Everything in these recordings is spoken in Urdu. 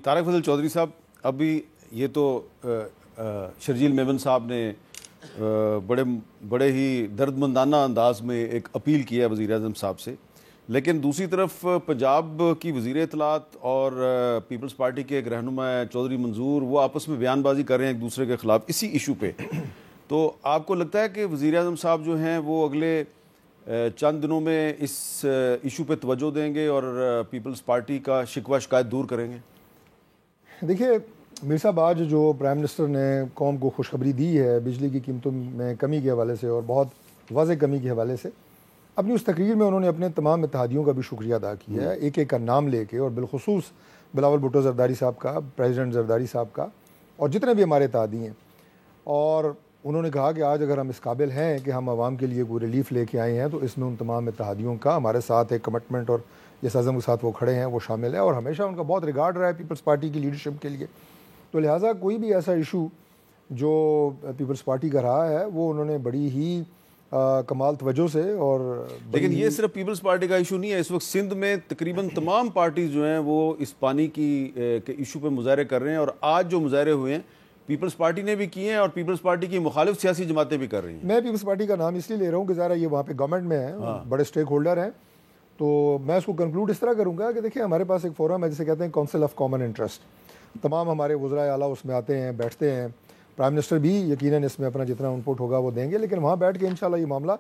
طارق فضل چودھری صاحب، ابھی یہ تو شرجیل میمن صاحب نے بڑے ہی درد مندانہ انداز میں ایک اپیل کیا ہے وزیر اعظم صاحب سے، لیکن دوسری طرف پنجاب کی وزیر اطلاعات اور پیپلز پارٹی کے ایک رہنما چودھری منظور، وہ آپس میں بیان بازی کر رہے ہیں ایک دوسرے کے خلاف اسی ایشو پہ. تو آپ کو لگتا ہے کہ وزیر اعظم صاحب جو ہیں وہ اگلے چند دنوں میں اس ایشو پہ توجہ دیں گے اور پیپلز پارٹی کا شکوہ شکایت دور کریں گے؟ دیکھیے میر صاحب، آج جو پرائم منسٹر نے قوم کو خوشخبری دی ہے بجلی کی قیمتوں میں کمی کے حوالے سے اور بہت واضح کمی کے حوالے سے، اپنی اس تقریر میں انہوں نے اپنے تمام اتحادیوں کا بھی شکریہ ادا کیا ہے، ایک ایک کا نام لے کے، اور بالخصوص بلاول بھٹو زرداری صاحب کا، پریزیڈنٹ زرداری صاحب کا، اور جتنے بھی ہمارے اتحادی ہیں. اور انہوں نے کہا کہ آج اگر ہم اس قابل ہیں کہ ہم عوام کے لیے کوئی ریلیف لے کے آئے ہیں تو اس میں ان تمام اتحادیوں کا ہمارے ساتھ ایک کمٹمنٹ اور جس عزم کے ساتھ وہ کھڑے ہیں وہ شامل ہے، اور ہمیشہ ان کا بہت ریگارڈ رہا ہے پیپلز پارٹی کی لیڈرشپ کے لیے. تو لہٰذا کوئی بھی ایسا ایشو جو پیپلز پارٹی کا رہا ہے وہ انہوں نے بڑی ہی کمال توجہ سے اور لیکن یہ صرف پیپلز پارٹی کا ایشو نہیں ہے. اس وقت سندھ میں تقریباً تمام پارٹیز جو ہیں وہ اس پانی کی ایشو پہ مظاہرے کر رہے ہیں، اور آج جو مظاہرے ہوئے ہیں پیپلز پارٹی نے بھی کیے ہیں اور پیپلز پارٹی کی مخالف سیاسی جماعتیں بھی کر رہی ہیں. میں پیپلز پارٹی کا نام اس لیے لے رہا ہوں کہ ظاہر یہ وہاں پہ گورنمنٹ میں ہیں، بڑے اسٹیک ہولڈر ہیں. تو میں اس کو کنکلوڈ اس طرح کروں گا کہ دیکھیں ہمارے پاس ایک فورم ہے جسے کہتے ہیں کونسل آف کامن انٹرسٹ. تمام ہمارے وزرائے اعلیٰ اس میں آتے ہیں، بیٹھتے ہیں. پرائم منسٹر بھی یقیناً اس میں اپنا جتنا انپٹ ہوگا وہ دیں گے، لیکن وہاں بیٹھ کے انشاءاللہ یہ معاملہ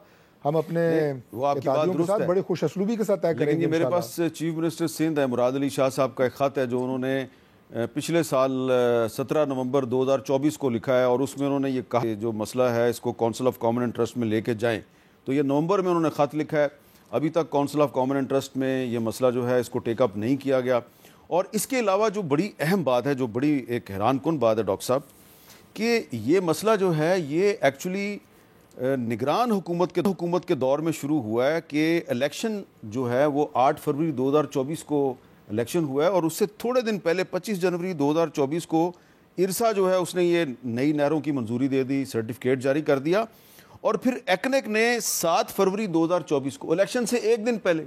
ہم اپنے اتحادیوں کے ساتھ بڑے خوش اسلوبی کے ساتھ طے کریں گے. لیکن یہ میرے پاس چیف منسٹر سندھ ہے مراد علی شاہ صاحب کا ایک خط ہے جو انہوں نے پچھلے سال 17 نومبر 2024 کو لکھا ہے، اور اس میں انہوں نے یہ کہا کہ جو مسئلہ ہے اس کو کونسل آف کامن انٹرسٹ میں لے کے جائیں. تو یہ نومبر میں انہوں نے خط لکھا ہے، ابھی تک کونسل آف کامن انٹرسٹ میں یہ مسئلہ جو ہے اس کو ٹیک اپ نہیں کیا گیا. اور اس کے علاوہ جو بڑی اہم بات ہے، جو بڑی ایک حیران کن بات ہے ڈاکٹر صاحب، کہ یہ مسئلہ جو ہے یہ ایکچولی نگران حکومت کے دور میں شروع ہوا ہے کہ الیکشن جو ہے وہ 8 فروری 2024 کو الیکشن ہوا ہے، اور اس سے تھوڑے دن پہلے 25 جنوری 2024 کو ارسا جو ہے اس نے یہ نئی نہروں کی منظوری دے دی، سرٹیفکیٹ جاری کر دیا. اور پھر ایکنک نے 7 فروری 2024 کو الیکشن سے ایک دن پہلے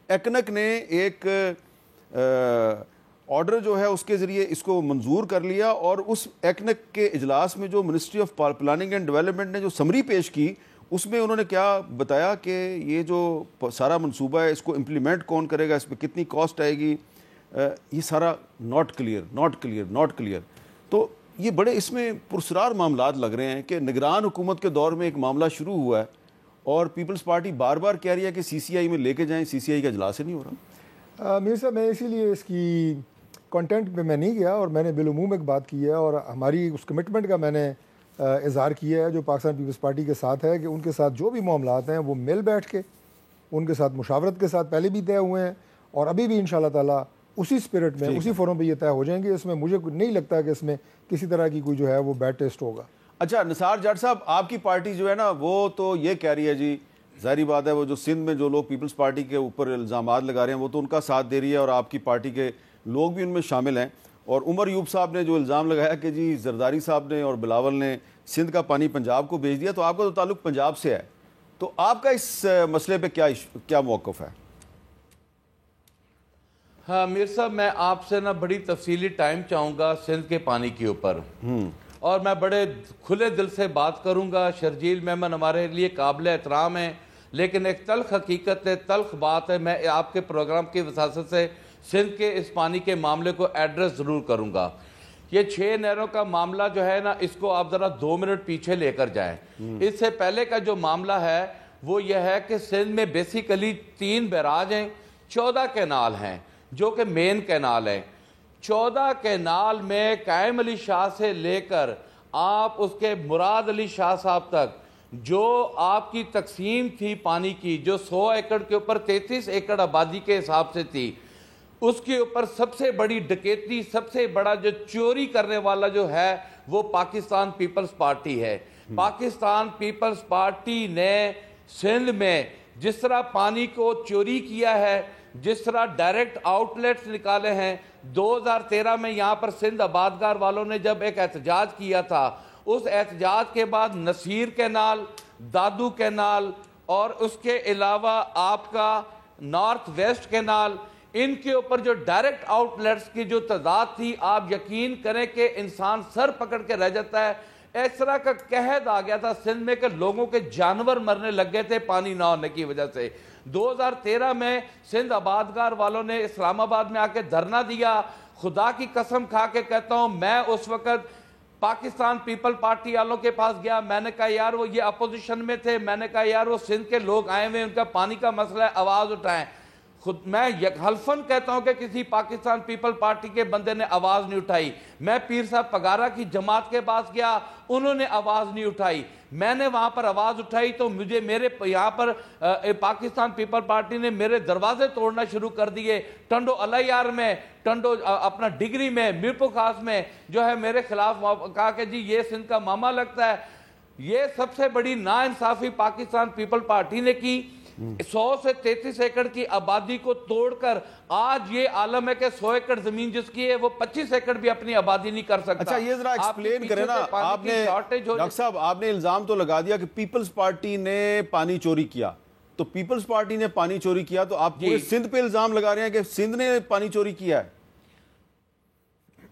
ایکنک نے ایک آرڈر جو ہے اس کے ذریعے اس کو منظور کر لیا، اور اس ایکنک کے اجلاس میں جو ministry of planning and development نے جو سمری پیش کی اس میں انہوں نے کیا بتایا کہ یہ جو سارا منصوبہ ہے اس کو امپلیمنٹ کون کرے گا، اس پہ کتنی کاسٹ آئے گی، یہ سارا ناٹ کلیئر. تو یہ بڑے اس میں پرسرار معاملات لگ رہے ہیں کہ نگران حکومت کے دور میں ایک معاملہ شروع ہوا ہے اور پیپلز پارٹی بار بار کہہ رہی ہے کہ سی سی آئی میں لے کے جائیں، سی سی آئی کا اجلاس ہی نہیں ہو رہا. میر صاحب، میں اسی لیے اس کی کنٹینٹ پہ میں نہیں گیا، اور میں نے بالعموم ایک بات کی ہے اور ہماری اس کمٹمنٹ کا میں نے اظہار کیا ہے جو پاکستان پیپلز پارٹی کے ساتھ ہے، کہ ان کے ساتھ جو بھی معاملات ہیں وہ مل بیٹھ کے ان کے ساتھ مشاورت کے ساتھ پہلے بھی طے ہوئے ہیں، اور ابھی بھی انشاءاللہ تعالیٰ اسی اسپرٹ میں اسی فورم پہ یہ طے ہو جائیں گے. اس میں مجھے نہیں لگتا کہ اس میں کسی طرح کی کوئی جو ہے وہ بیڈ ٹیسٹ ہوگا. اچھا نثار جٹ صاحب، آپ کی پارٹی جو ہے نا وہ تو یہ کہہ رہی ہے، جی ظاہری بات ہے وہ جو سندھ میں جو لوگ پیپلز پارٹی کے اوپر الزامات لگا رہے ہیں وہ تو ان کا ساتھ دے رہی ہے اور آپ کی پارٹی کے لوگ بھی ان میں شامل ہیں. اور عمر ایوب صاحب نے جو الزام لگایا کہ جی زرداری صاحب نے اور بلاول نے سندھ کا پانی پنجاب کو بھیج دیا، تو آپ کا تو تعلق پنجاب سے ہے، تو آپ کا اس مسئلے پہ کیا موقف ہے؟ ہاں میر صاحب، میں آپ سے نا بڑی تفصیلی ٹائم چاہوں گا سندھ کے پانی کے اوپر، اور میں بڑے کھلے دل سے بات کروں گا. شرجیل میمن ہمارے لیے قابل احترام ہیں، لیکن ایک تلخ حقیقت ہے، تلخ بات ہے. میں آپ کے پروگرام کی وساطت سے سندھ کے اس پانی کے معاملے کو ایڈریس ضرور کروں گا. یہ 6 نہروں کا معاملہ جو ہے نا، اس کو آپ ذرا 2 منٹ پیچھے لے کر جائیں. اس سے پہلے کا جو معاملہ ہے وہ یہ ہے کہ سندھ میں بیسیکلی 3 بیراج ہیں، 14 کینال ہیں جو کہ مین کینال ہیں. 14 کینال میں قائم علی شاہ سے لے کر آپ اس کے مراد علی شاہ صاحب تک جو آپ کی تقسیم تھی پانی کی، جو 100 ایکڑ کے اوپر 33 ایکڑ آبادی کے حساب سے تھی، اس کے اوپر سب سے بڑی ڈکیتی، سب سے بڑا جو چوری کرنے والا جو ہے وہ پاکستان پیپلز پارٹی ہے. پاکستان پیپلز پارٹی نے سندھ میں جس طرح پانی کو چوری کیا ہے، جس طرح ڈائریکٹ آؤٹ لیٹس نکالے ہیں. 2013 میں یہاں پر سندھ آبادگار والوں نے جب ایک احتجاج کیا تھا، اس احتجاج کے بعد نصیر کینال، دادو کینال، اور اس کے علاوہ آپ کا نارتھ ویسٹ کینال، ان کے اوپر جو ڈائریکٹ آؤٹ لیٹس کی جو تعداد تھی، آپ یقین کریں کہ انسان سر پکڑ کے رہ جاتا ہے. اس طرح کا قحط آ گیا تھا سندھ میں کہ لوگوں کے جانور مرنے لگ گئے تھے پانی نہ ہونے کی وجہ سے. 2013 میں سندھ آبادگار والوں نے اسلام آباد میں آ کے دھرنا دیا. خدا کی قسم کھا کے کہتا ہوں، میں اس وقت پاکستان پیپل پارٹی والوں کے پاس گیا. میں نے کہا یار وہ یہ اپوزیشن میں تھے، میں نے کہا یار وہ سندھ کے لوگ آئے ہوئے، ان کا پانی کا مسئلہ ہے، آواز اٹھائیں. میں حلفاً کہتا ہوں کہ کسی پاکستان پیپل پارٹی کے بندے نے آواز نہیں اٹھائی. میں پیر صاحب پگارا کی جماعت کے پاس گیا، انہوں نے آواز نہیں اٹھائی. میں نے وہاں پر آواز اٹھائی تو مجھے میرے یہاں پر پاکستان پیپل پارٹی نے میرے دروازے توڑنا شروع کر دیے. ٹنڈو الیار میں، ٹنڈو اپنا ڈگری میں، میرپور خاص میں جو ہے میرے خلاف کہا کہ جی یہ سندھ کا ماما لگتا ہے. یہ سب سے بڑی ناانصافی پاکستان پیپل پارٹی نے کی. 100 سے 33 ایکڑ کی آبادی کو توڑ کر آج یہ عالم ہے کہ 100 ایکڑ زمین جس کی ہے وہ 25 ایکڑ بھی اپنی آبادی نہیں کر سکتا. اچھا یہ ذرا ایکسپلین کریں نا، آپ نے ڈاکٹر صاحب آپ نے الزام تو لگا دیا کہ پیپلز پارٹی نے پانی چوری کیا. تو پیپلز پارٹی نے پانی چوری کیا تو آپ پورے سندھ پہ الزام لگا رہے ہیں کہ سندھ نے پانی چوری کیا ہے.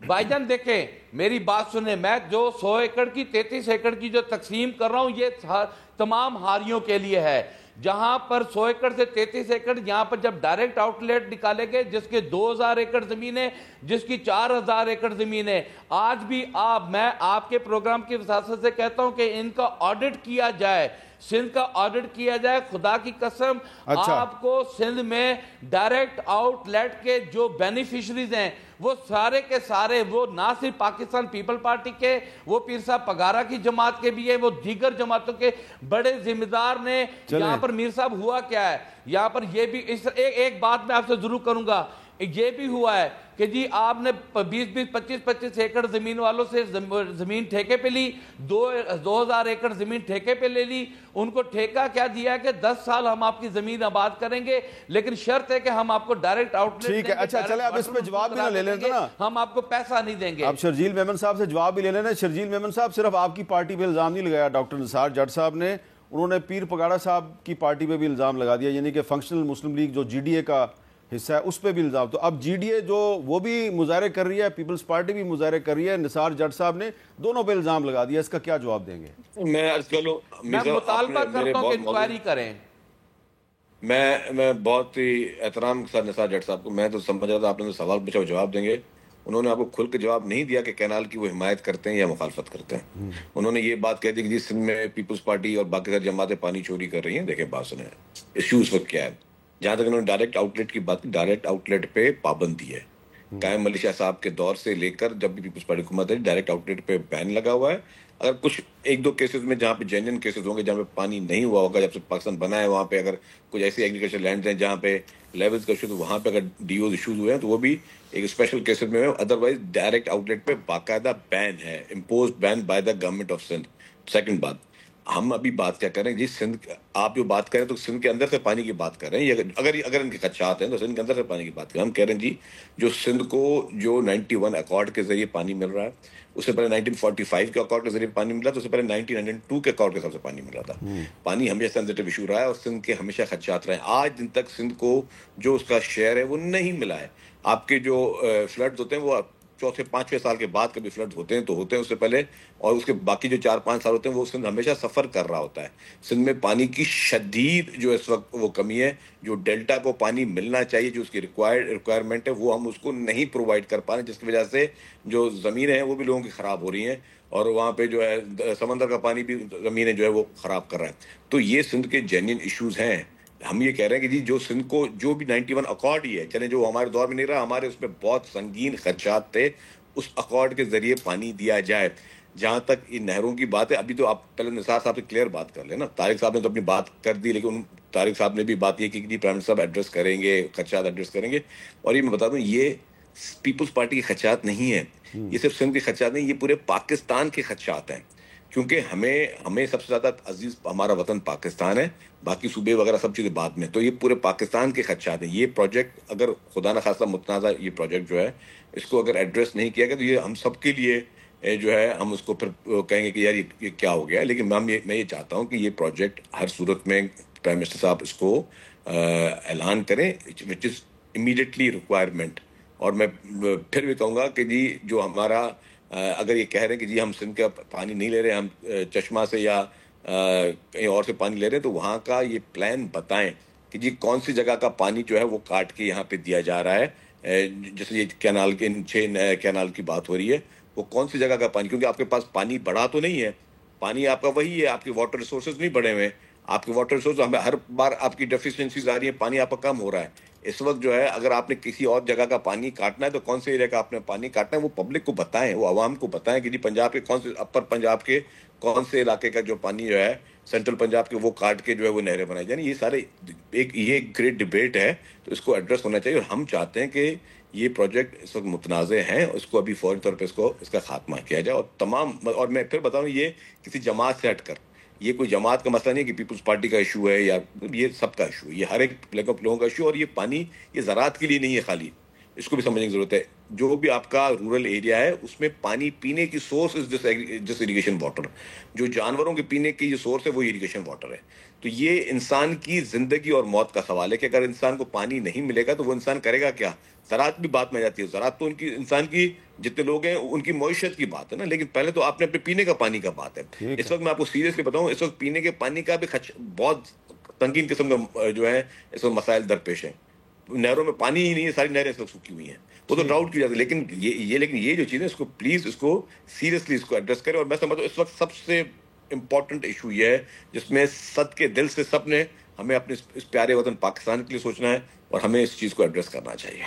بھائی جان دیکھیں میری بات سنیں، میں جو 100 ایکڑ کی 33 ایکڑ کی جو تقسیم کر رہا ہوں یہ تمام ہاریوں کے لیے ہے. جہاں پر 100 ایکڑ سے 33 ایکڑ یہاں پر جب ڈائریکٹ آؤٹ لیٹ نکالے گئے جس کے 2000 ایکڑ زمین ہے، جس کی 4000 ایکڑ زمین ہے. آج بھی میں آپ کے پروگرام کی وساطت سے کہتا ہوں کہ ان کا آڈٹ کیا جائے، سندھ کا آڈٹ کیا جائے. خدا کی قسم آپ کو سندھ میں ڈائریکٹ آؤٹ لیٹ کے جو بینیفیشریز ہیں وہ سارے کے سارے، وہ نہ صرف پاکستان پیپل پارٹی کے، وہ پیر صاحب پگارا کی جماعت کے بھی ہیں، وہ دیگر جماعتوں کے بڑے ذمہ دار نے. یہاں پر میر صاحب ہوا کیا ہے، یہاں پر یہ بھی ایک بات میں آپ سے ضرور کروں گا، یہ بھی ہوا ہے کہ جی آپ نے 25 ایکڑ زمین والوں سے زمین ٹھیکے پہ لی، 2000 ایکڑ زمین ٹھیکے پہ لے لی. ان کو ٹھیکہ کیا دیا ہے کہ 10 سال ہم آپ کی زمین آباد کریں گے، لیکن شرط ہے کہ ہم آپ کو ڈائریکٹ آؤٹ لیٹ ٹھیک ہے. اچھا چلے آپ اس پہ جواب بھی نہ لے لیتے نا، ہم آپ کو پیسہ نہیں دیں گے. آپ شرجیل میمن صاحب سے جواب بھی لے لینا. شرجیل میمن صاحب صرف آپ کی پارٹی پہ الزام نہیں لگایا ڈاکٹر نثار جٹ صاحب نے، انہوں نے پیر پگاڑا صاحب کی پارٹی پہ بھی الزام لگا دیا، یعنی کہ فنکشنل مسلم لیگ جو جی ڈی اے کا حصہ ہے اس پہ بھی الزام. تو اب جی ڈی اے جو وہ بھی مظاہرے کر رہی ہے، پیپلز پارٹی بھی مظاہرے کر رہی ہے، نثار جٹ صاحب نے دونوں پہ الزام لگا دیا. اس کا کیا جواب دیں گے؟ میں مطالبہ کرتا ہوں کہ انکوائری کریں. میں بہت ہی احترام کے ساتھ نثار جٹ صاحب کو، میں تو سمجھ رہا تھا آپ نے سوال پوچھا وہ جواب دیں گے. انہوں نے آپ کو کھل کے جواب نہیں دیا کہ کینال کی وہ حمایت کرتے ہیں یا مخالفت کرتے ہیں. انہوں نے یہ بات کہہ دی کہ جی سندھ میں پیپلز پارٹی اور باقی ساری جماعتیں پانی چوری کر رہی ہیں. دیکھیں بات سنیں، ایشو اس وقت کیا ہے. جہاں تک انہوں نے ڈائریکٹ آؤٹ لیٹ کی بات کی، ڈائریکٹ آؤٹ لیٹ پہ پابندی ہے. قائم علی شاہ صاحب کے دور سے لے کر جب بھی پیپلز پارٹی حکومت ہے ڈائریکٹ آؤٹ لیٹ پہ بین لگا ہوا ہے. اگر کچھ ایک دو کیسز میں جہاں پہ جینین کیسز ہوں گے جہاں پہ پانی نہیں ہوا ہوگا جب سے پاکستان بنا ہے، وہاں پہ اگر کچھ ایسی ایگریکلچر لینڈز ہیں جہاں پہ لیولز کا ایشو، وہاں پہ اگر ڈی اوز ایشوز ہوئے ہیں تو وہ بھی ایک اسپیشل کیسز میں. ادروائز ڈائریکٹ آؤٹ لیٹ پہ باقاعدہ بین ہے، imposed been by the government of Sindh. Second بات، ہم ابھی بات کیا کریں جی سندھ، آپ جو بات کریں تو سندھ کے اندر سے پانی کی بات کر رہے ہیں. اگر ان کے خدشات ہیں تو سندھ کے اندر سے پانی کی بات کریں. ہم کہہ رہے ہیں جی جو سندھ کو جو 91 اکارڈ کے ذریعے پانی مل رہا ہے، اس سے پہلے 1945 کے اکارڈ کے ذریعے پانی مل رہا تھا، اس سے پہلے 1902 کے اکارڈ کے حساب سے پانی مل رہا تھا. پانی ہمیشہ سینسیٹیو ایشو رہا ہے اور سندھ کے ہمیشہ خدشات رہے ہیں. آج دن تک سندھ کو جو اس کا شیئر ہے وہ نہیں ملا ہے. آپ کے جو فلڈز ہوتے ہیں وہ چوتھے 5ویں سال کے بعد کبھی فلڈز ہوتے ہیں تو ہوتے ہیں، اس سے پہلے اور اس کے باقی جو 4-5 سال ہوتے ہیں وہ سندھ ہمیشہ سفر کر رہا ہوتا ہے. سندھ میں پانی کی شدید جو اس وقت وہ کمی ہے. جو ڈیلٹا کو پانی ملنا چاہیے، جو اس کی ریکوائرمنٹ ہے، وہ ہم اس کو نہیں پرووائڈ کر پا رہے ہیں، جس کی وجہ سے جو زمینیں ہیں وہ بھی لوگوں کی خراب ہو رہی ہیں اور وہاں پہ جو ہے سمندر کا پانی بھی زمینیں جو ہے وہ خراب کر رہا ہے. تو یہ سندھ کے جینین ایشوز ہیں. ہم یہ کہہ رہے ہیں کہ جی جو سندھ کو جو بھی 91 اکارڈ ہی ہے، چلیں جو ہمارے دور میں نہیں رہا، ہمارے اس میں بہت سنگین خدشات تھے، اس اکارڈ کے ذریعے پانی دیا جائے. جہاں تک ان نہروں کی بات ہے، ابھی تو آپ پہلے نثار صاحب سے کلیئر بات کر لیں نا. طارق صاحب نے تو اپنی بات کر دی، لیکن طارق صاحب نے بھی بات یہ کی کہ پرائم منسٹر صاحب ایڈریس کریں گے، خدشات ایڈریس کریں گے. اور یہ میں بتا دوں یہ پیپلز پارٹی کے خدشات نہیں ہیں، یہ صرف سندھ کے خدشات نہیں، یہ پورے پاکستان کے خدشات ہیں. کیونکہ ہمیں سب سے زیادہ عزیز ہمارا وطن پاکستان ہے، باقی صوبے وغیرہ سب چیزیں بعد میں. تو یہ پورے پاکستان کے خدشات ہیں. یہ پروجیکٹ اگر خدا نخواستہ متنازع یہ پروجیکٹ جو ہے اس کو اگر ایڈریس نہیں کیا گیا تو یہ ہم سب کے لیے جو ہے ہم اس کو پھر کہیں گے کہ یار یہ کیا ہو گیا. لیکن میں یہ چاہتا ہوں کہ یہ پروجیکٹ ہر صورت میں پرائم منسٹر صاحب اس کو اعلان کریں، وچ از immediately requirement. اور میں پھر بھی کہوں گا کہ جی جو ہمارا اگر یہ کہہ رہے ہیں کہ جی ہم سندھ کا پانی نہیں لے رہے، ہم چشمہ سے یا کہیں اور سے پانی لے رہے ہیں، تو وہاں کا یہ پلان بتائیں کہ جی کون سی جگہ کا پانی جو ہے وہ کاٹ کے یہاں پہ دیا جا رہا ہے. جیسے یہ کینال کے 6 کینال کی بات ہو رہی ہے، وہ کون سی جگہ کا پانی، کیونکہ آپ کے پاس پانی بڑھا تو نہیں ہے، پانی آپ کا وہی ہے، آپ کے واٹر ریسورسز نہیں بڑھے ہوئے. آپ کے واٹر ریسورس ہمیں ہر بار آپ کی ڈیفیشنسیز آ رہی ہیں، پانی آپ کا کم ہو رہا ہے. اس وقت جو ہے اگر آپ نے کسی اور جگہ کا پانی کاٹنا ہے تو کون سے ایریا کا آپ نے پانی کاٹنا ہے وہ پبلک کو بتائیں، وہ عوام کو بتائیں کہ جی پنجاب کے کون سے اپر پنجاب کے کون سے علاقے کا جو پانی جو ہے سینٹرل پنجاب کے وہ کاٹ کے جو ہے وہ نہریں بنائی جائیں. یہ سارے یہ گریٹ ڈبیٹ ہے، تو اس کو ایڈریس ہونا چاہیے. اور ہم چاہتے ہیں کہ یہ پروجیکٹ اس وقت متنازع ہیں، اس کو ابھی فوری طور پہ اس کا خاتمہ کیا جائے. اور تمام، اور میں پھر بتاؤں یہ کسی جماعت سے ہٹ کر، یہ کوئی جماعت کا مسئلہ نہیں ہے کہ پیپلز پارٹی کا ایشو ہے یا یہ سب کا ایشو ہے، یہ ہر ایک لوگوں کا ایشو. اور یہ پانی یہ زراعت کے لیے نہیں ہے خالی، اس کو بھی سمجھنے کی ضرورت ہے. جو بھی آپ کا رورل ایریا ہے اس میں پانی پینے کی سورس از جس اریگیشن واٹر، جو جانوروں کے پینے کی جو سورس ہے وہ اریگیشن واٹر ہے. تو یہ انسان کی زندگی اور موت کا سوال ہے کہ اگر انسان کو پانی نہیں ملے گا تو وہ انسان کرے گا کیا. زراعت بھی بات میں جاتی ہے، زراعت تو ان کی انسان کی جتنے لوگ ہیں ان کی معیشت کی بات ہے نا، لیکن پہلے تو آپ نے اپنے پینے کا پانی کا بات ہے. اس وقت میں آپ کو سیریسلی بتاؤں، اس وقت پینے کے پانی کا بھی بہت سنگین قسم کا جو ہے اس وقت مسائل درپیش ہیں. نہروں میں پانی ہی نہیں ہے، ساری نہریں اس وقت سوکھی ہوئی ہیں. وہ تو ڈراؤٹ کی جاتی ہے، لیکن یہ جو چیز ہے اس کو پلیز اس کو سیریسلی اس کو ایڈریس کریں. اور میں سمجھتا ہوں اس وقت سب سے امپورٹنٹ ایشو یہ ہے جس میں صد کے دل سے سب نے ہمیں اپنے اس پیارے وطن پاکستان کے لیے سوچنا ہے اور ہمیں اس چیز کو ایڈریس کرنا چاہیے.